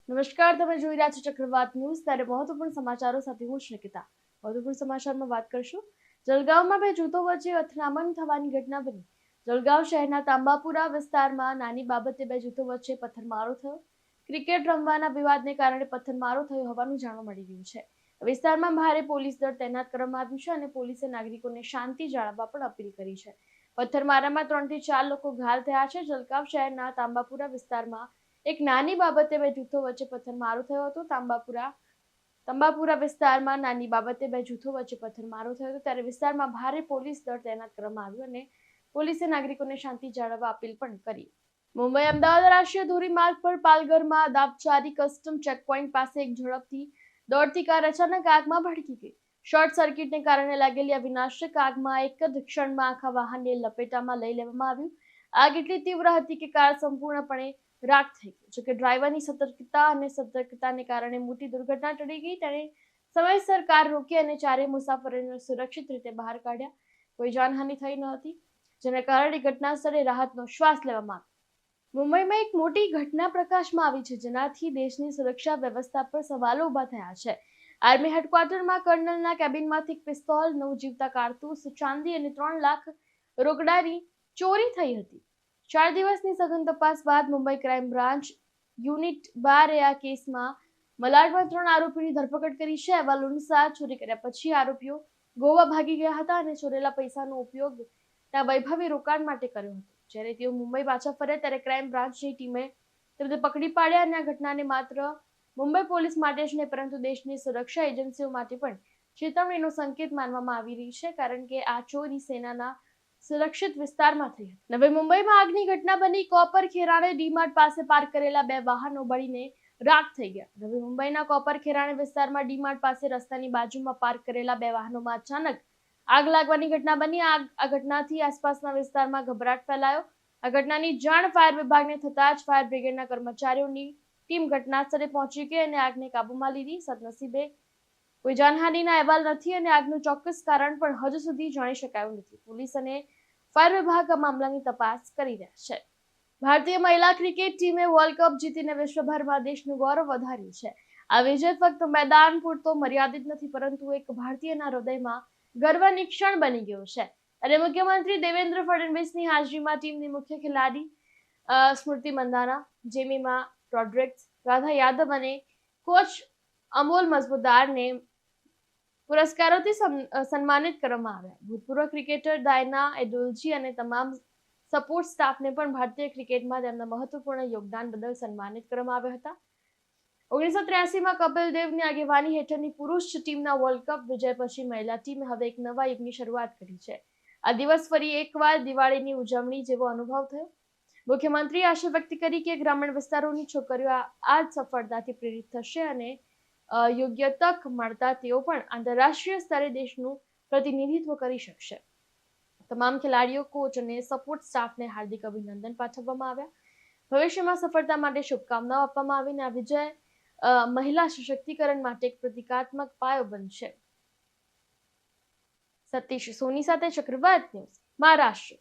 નમસ્કાર, તમે જોઈ રહ્યા છો ચક્રવાત ન્યૂઝ. ત્યારે મહત્વપૂર્ણ સમાચારો સાથે હું નિકિતા. મહત્વપૂર્ણ સમાચારમાં વાત કરશું. જલગાંવમાં બે જૂથો વચ્ચે અથડામણ થવાની ઘટના બની. જલગાંવ શહેરના તાંબાપુરા વિસ્તારમાં નાની બાબતે બે જૂથો વચ્ચે પથ્થરમારો થયો. ક્રિકેટ રમવાના વિવાદને કારણે પથ્થરમારો થયો હોવાનું જાણવા મળી રહ્યું છે. વિસ્તારમાં ભારે પોલીસ દળ તૈનાત કરવામાં આવ્યું છે અને પોલીસે નાગરિકોને શાંતિ જાળવવા પણ અપીલ કરી છે. પથ્થરમારામાં 3 થી 4 લોકો ઘાયલ થયા છે. જલગાંવ શહેરના તાંબાપુરા વિસ્તારમાં એક નાની બાબતે બે જૂથો વચ્ચે પથ્થરમારો થયો હતો. તંબાપુરા વિસ્તારમાં નાની બાબતે બે જૂથો વચ્ચે પથ્થરમારો થયો હતો. ત્યારે વિસ્તારમાં ભારે પોલીસ દળ તૈનાત કરવામાં આવ્યું અને પોલીસે નાગરિકોને શાંતિ જાળવવા અપીલ પણ કરી. મુંબઈ અમદાવાદ રાષ્ટ્રીય ધોરીમાર્ગ પર પાલઘરમાં દાબચારી કસ્ટમ ચેકપોઇન્ટ પાસે એક ઝડપથી દોડતી કાર અચાનક આગમાં ભડકી ગઈ. શોર્ટ સર્કિટને કારણે લાગેલી આ વિનાશક આગમાં એક જ ક્ષણમાં આખા વાહનને લપેટામાં લઈ લેવામાં આવ્યું. આગ એટલી તીવ્ર હતી કે કાર સંપૂર્ણપણે રાખ થઈ ગઈ. જોકે ડ્રાઈવરની સતર્કતાને કારણે મોટી દુર્ઘટના ટળી ગઈ. તેણે સમયસર કાર રોકી અને ચારેય મુસાફરોને સુરક્ષિત રીતે બહાર કાઢ્યા. કોઈ જાનહાનિ થઈ ન હતી, જેના કારણે ઘટના સ્થળે રાહતનો શ્વાસ લેવામાં આવ્યો. મુંબઈમાં એક મોટી ઘટના પ્રકાશમાં આવી છે, જેનાથી દેશની સુરક્ષા વ્યવસ્થા પર સવાલો ઉભા થયા છે. આર્મી હેડક્વાર્ટરમાં કર્નલના કેબિનમાંથી એક પિસ્તોલ, 9 જીવતા કારતૂસ, ચાંદી અને 3 લાખ રોકડાની ચોરી થઈ હતી. 4 દિવસની સઘન તપાસ બાદ મુંબઈ ક્રાઇમ બ્રાન્ચ યુનિટ 12 આ કેસમાં મલાડમાં 3 આરોપીની ધરપકડ કરી છે. અહેવાલ અનુસાર ચોરી કર્યા પછી આરોપીઓ ગોવા ભાગી ગયા હતા અને ચોરેલા પૈસાનો ઉપયોગ ત્યાં વૈભવી રોકાણ માટે કર્યો હતો. જ્યારે તેઓ મુંબઈ પાછા ફર્યા ત્યારે ક્રાઇમ બ્રાન્ચની ટીમે તેમને પકડી પાડ્યા અને આ ઘટનાને માત્ર મુંબઈ પોલીસ માટે જ નહીં પરંતુ દેશની સુરક્ષા એજન્સીઓ માટે પણ ચેતવણીનો સંકેત માનવામાં આવી રહી છે, કારણ કે આ ચોરી સેનાના સુરક્ષિત વિસ્તારમાં થઈ હતી. નવી મુંબઈમાં આગની ઘટના બની. કોપર ખેરાણે ડીમાર્ટ પાસે પાર્ક કરેલા 2 વાહનો બળીને રાખ થઈ ગયા. નવી મુંબઈના કોપર ખેરાણે વિસ્તારમાં ડીમાર્ટ પાસે રસ્તાની બાજુમાં પાર્ક કરેલા 2 વાહનોમાં અચાનક આગ લાગવાની ઘટના બની. આ ઘટનાથી આસપાસના વિસ્તારમાં ગભરાટ ફેલાયો. આ ઘટનાની જાણ ફાયર વિભાગને થતાં જ ફાયર બ્રિગેડના કર્મચારીઓની ટીમ ઘટના સ્થળે પહોંચી ગઈ અને આગને કાબૂમાં લીધી. સદનસીબે કોઈ જાનહાનિના અહેવાલ નથી અને આગનું ચોક્કસ કારણ પણ હજુ સુધી જાણી શકાયું નથી. પોલીસ અને ફાયર વિભાગ આ મામલાની તપાસ કરી રહ્યા છે. ભારતીય મહિલા ક્રિકેટ ટીમે વર્લ્ડ કપ જીતીને વિશ્વભરમાં દેશનું ગૌરવ વધાર્યું છે. આ વિજય ફક્ત મેદાન પૂરતો મર્યાદિત નથી, પરંતુ એક ભારતીયના હૃદયમાં ગર્વની ક્ષણ બની ગયો છે. અને મુખ્યમંત્રી દેવેન્દ્ર ફડણવીસની હાજરીમાં ટીમની મુખ્ય ખેલાડી સ્મૃતિ મંદાના, જેમીમા રોડ્રિગ્સ, રાધા યાદવ અને કોચ અમોલ મજમુદારને પુરસ્કારોથી સન્માનિત કરવામાં આવ્યા. ભૂતપૂર્વ ક્રિકેટર ડાયના એડુલજી અને તમામ સપોર્ટ સ્ટાફને પણ ભારતીય ક્રિકેટમાં તેમના મહત્વપૂર્ણ યોગદાન બદલ સન્માનિત કરવામાં આવ્યા હતા. 1983માં કપિલ દેવની આગેવાની હેઠળની પુરુષ ટીમના વર્લ્ડ કપ વિજય પછી મહિલા ટીમે હવે એક નવા યુગની શરૂઆત કરી છે. આ દિવસ ફરી એકવાર દિવાળીની ઉજવણી જેવો અનુભવ થયો. મુખ્યમંત્રીએ આશા વ્યક્ત કરી કે ગ્રામીણ વિસ્તારોની છોકરીઓ આ જ સફળતાથી પ્રેરિત થશે અને યોગ્ય તક મળતા તેઓ પણ આંતરરાષ્ટ્રીય સ્તરે દેશનું પ્રતિનિધિત્વ કરી શકશે. તમામ ખેલાડીઓ, કોચ અને સપોર્ટ સ્ટાફને હાર્દિક અભિનંદન પાઠવવામાં આવ્યા. ભવિષ્યમાં સફળતા માટે શુભકામનાઓ આપવામાં આવીને આ વિજય મહિલા સશક્તિકરણ માટે એક પ્રતિકાત્મક પાયો બનશે. સતીશ સોની સાથે ચક્રવાત ન્યૂઝ, મહારાષ્ટ્ર.